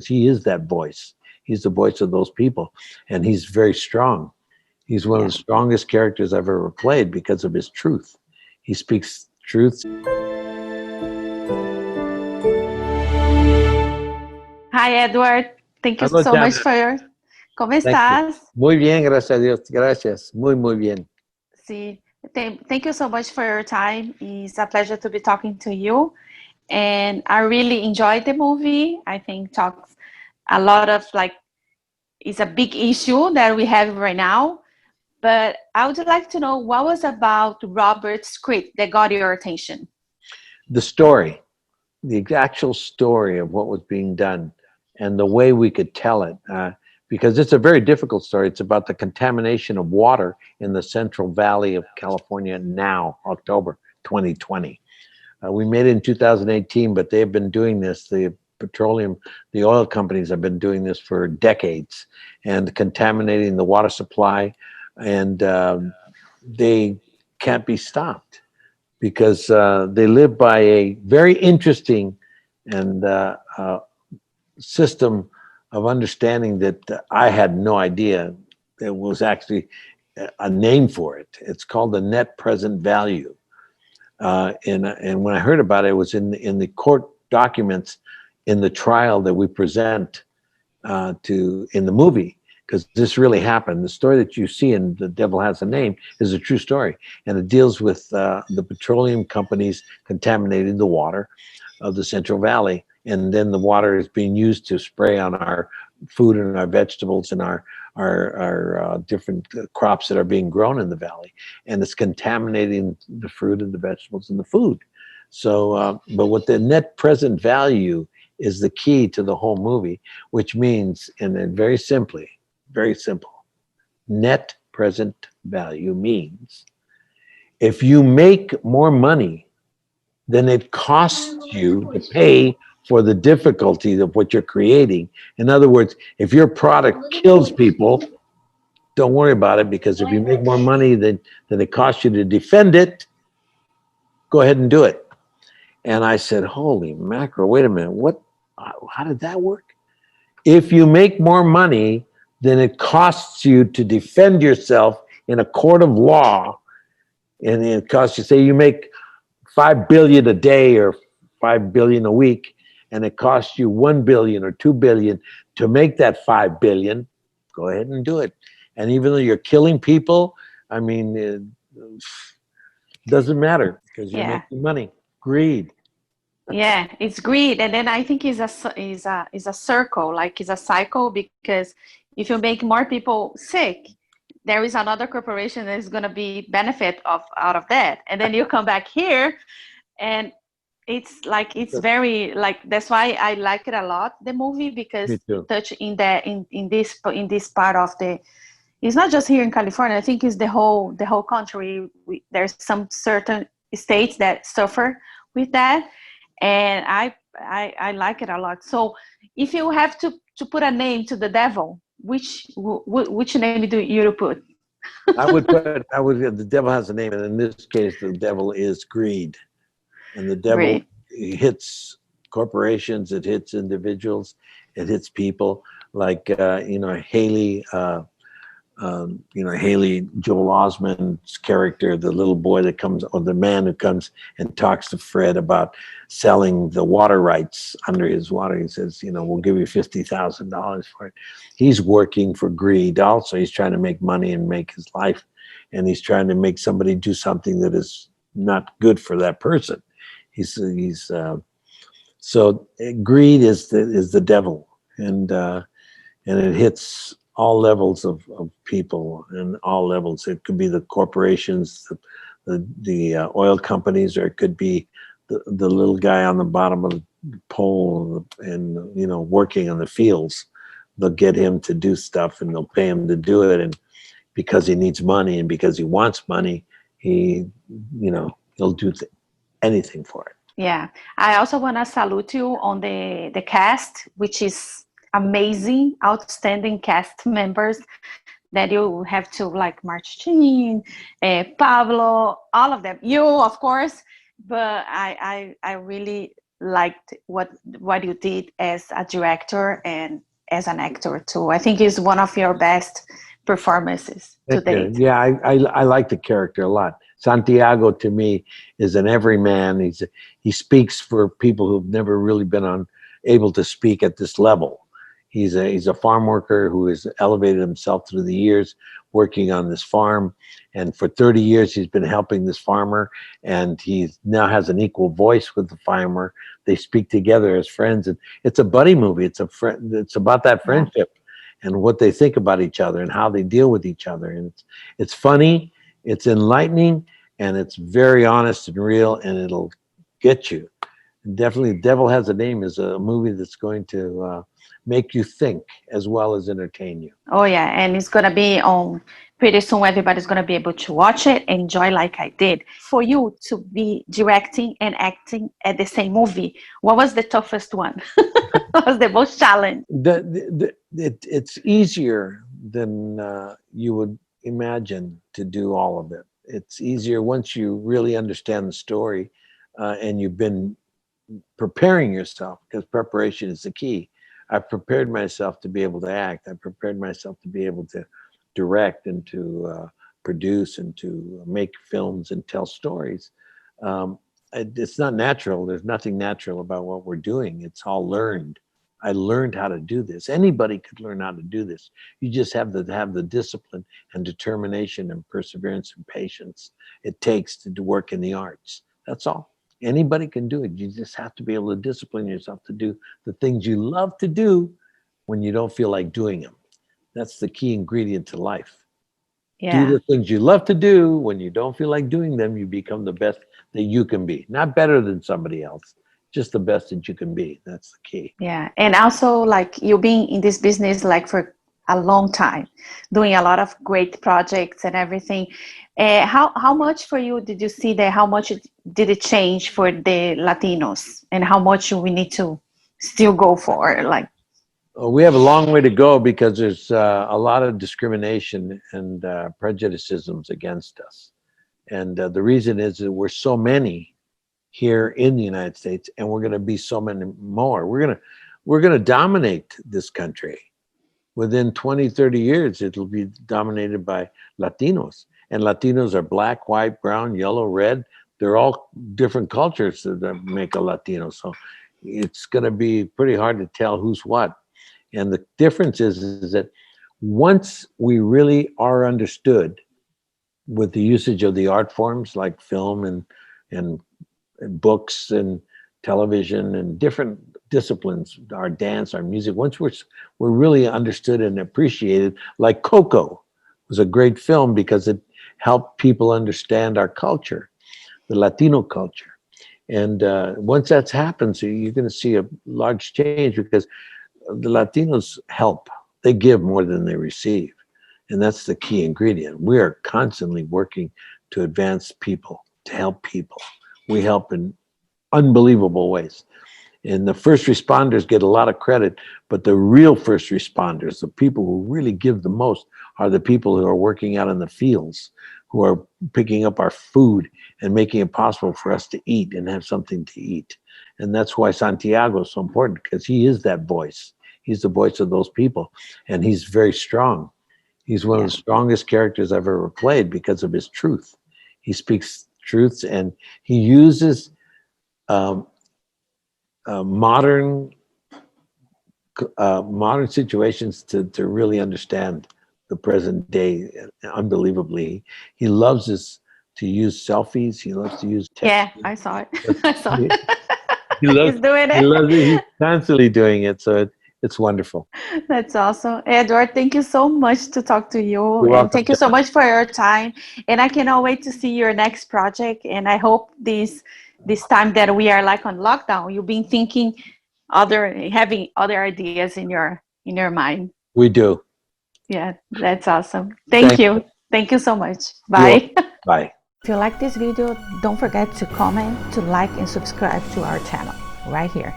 he is that voice. He's the voice of those people, and he's very strong. He's one of Yeah. the strongest characters I've ever played because of his truth. He speaks truth. Hi, Edward. Thank you Hello, so much Janet. for your... ¿Cómo Thank you. estás? Muy bien, gracias a Dios. Gracias. Muy bien. Sí. Thank you so much for your time. It's a pleasure to be talking to you. And I really enjoyed the movie. I think talks a lot of like, it's a big issue that we have right now. But I would like to know what was about Robert's script that got your attention. The story, the actual story of what was being done and the way we could tell it, because it's a very difficult story. It's about the contamination of water in the Central Valley of California now, October 2020. We made it in 2018, but they've been doing this. The oil companies have been doing this for decades and contaminating the water supply, and they can't be stopped because they live by a very interesting and system of understanding that I had no idea there was actually a name for it. It's called the net present value. And when I heard about it, it was in the court documents in the trial that we present to in the movie, because this really happened. The story that you see in The Devil Has a Name is a true story, and it deals with the petroleum companies contaminating the water of the Central Valley, and then the water is being used to spray on our food and our vegetables and our different crops that are being grown in the valley, and it's contaminating the fruit and the vegetables and the food. So, but what the net present value is the key to the whole movie, which means, and then very simple, net present value means if you make more money than it costs you to pay for the difficulty of what you're creating. In other words, if your product kills people, don't worry about it, because if you make more money than it costs you to defend it, go ahead and do it. And I said, holy mackerel, wait a minute, what? How did that work? If you make more money than it costs you to defend yourself in a court of law, and it costs you, say you make 5 billion a day or 5 billion a week, and it costs you 1 billion or 2 billion to make that 5 billion, go ahead and do it. And even though you're killing people, I mean, it doesn't matter because you're Yeah. making money. Greed. Yeah, it's greed, and then I think is a circle, like it's a cycle, because if you make more people sick, there is another corporation that is going to be benefit of out of that, and then you come back here, and it's like it's very like that's why I like it a lot, the movie, Me because too. touch in this part of the, it's not just here in California. I think it's the whole country. There's some certain states that suffer with that, and I like it a lot. So, if you have to put a name to the devil, which name do you put? The devil has a name, and in this case, the devil is greed. And the devil Great. hits corporations, it hits individuals, it hits people like, Haley Joel Osment's character, the little boy that comes, or the man who comes and talks to Fred about selling the water rights under his water. He says, we'll give you $50,000 for it. He's working for greed also. He's trying to make money and make his life, and he's trying to make somebody do something that is not good for that person. He's so greed is the devil, and it hits all levels of people and all levels. It could be the corporations, the oil companies, or it could be the little guy on the bottom of the pole and working on the fields. They'll get him to do stuff, and they'll pay him to do it, and because he needs money and because he wants money, he'll do anything for it. Yeah, I also want to salute you on the cast, which is amazing, outstanding cast members that you have to like Martin, Pablo, all of them. You, of course, but I really liked what you did as a director and as an actor too. I think it's one of your best performances to Thank you. date. Yeah, I like the character a lot. Santiago to me is an everyman. He speaks for people who've never really been able to speak at this level. He's a farm worker who has elevated himself through the years working on this farm, and for 30 years he's been helping this farmer, and he now has an equal voice with the farmer. They speak together as friends, and it's a buddy movie. It's about that Yeah. friendship and what they think about each other and how they deal with each other. And it's funny, it's enlightening, and it's very honest and real, and it'll get you. And definitely, Devil Has a Name is a movie that's going to make you think as well as entertain you. Oh yeah, and it's gonna be on pretty soon. Everybody's gonna be able to watch it, enjoy like I did. For you to be directing and acting at the same movie, what was the toughest one? What was the most challenge? It's easier than you would imagine to do all of it. It's easier once you really understand the story and you've been preparing yourself, because preparation is the key. I prepared myself to be able to act. I prepared myself to be able to direct and to produce and to make films and tell stories. Um, it's not natural. There's nothing natural about what we're doing. It's all learned. I learned how to do this. Anybody could learn how to do this. You just have to have the discipline and determination and perseverance and patience it takes to work in the arts. That's all. Anybody can do it. You just have to be able to discipline yourself to do the things you love to do when you don't feel like doing them. That's the key ingredient to life. Do Yeah. the things you love to do. When you don't feel like doing them, you become the best that you can be. Not better than somebody else, just the best that you can be. That's the key. Yeah, and also like you've been in this business like for a long time, doing a lot of great projects and everything. How much for you did you see that? How much did it change for the Latinos, and how much we need to still go for? Like, We have a long way to go because there's a lot of discrimination and prejudicisms against us. And the reason is that we're so many here in the United States, and we're going to be so many more. We're going to dominate this country. Within 20, 30 years, it'll be dominated by Latinos. And Latinos are black, white, brown, yellow, red. They're all different cultures that make a Latino. So it's going to be pretty hard to tell who's what. And the difference is that once we really are understood with the usage of the art forms like film and books and television and different disciplines, our dance, our music, once we're really understood and appreciated, like Coco was a great film because it helped people understand our culture, the Latino culture. And once that's happened, so you're going to see a large change because the Latinos help. They give more than they receive. And that's the key ingredient. We are constantly working to advance people, to help people. We help in unbelievable ways. And the first responders get a lot of credit, but the real first responders, the people who really give the most, are the people who are working out in the fields, who are picking up our food and making it possible for us to eat and have something to eat. And that's why Santiago is so important, because he is that voice. He's the voice of those people, and he's very strong. He's one of the strongest characters I've ever played because of his truth. He speaks truths, and he uses modern situations to really understand the present day. Unbelievably, he loves to use selfies. He loves to use yeah, texting. I saw it. I saw it. He loves. He's doing He it. loves it. He's constantly doing it. So it's wonderful. That's awesome. Edward, thank you so much to talk to you. You're And welcome, thank you so John. much for your time. And I cannot wait to see your next project. And I hope this time that we are like on lockdown, you've been thinking having other ideas in your mind. We do. Yeah, that's awesome. Thank Thank you. you. Thank you so much. You're Bye. welcome. Bye. If you like this video, don't forget to comment, to like, and subscribe to our channel right here.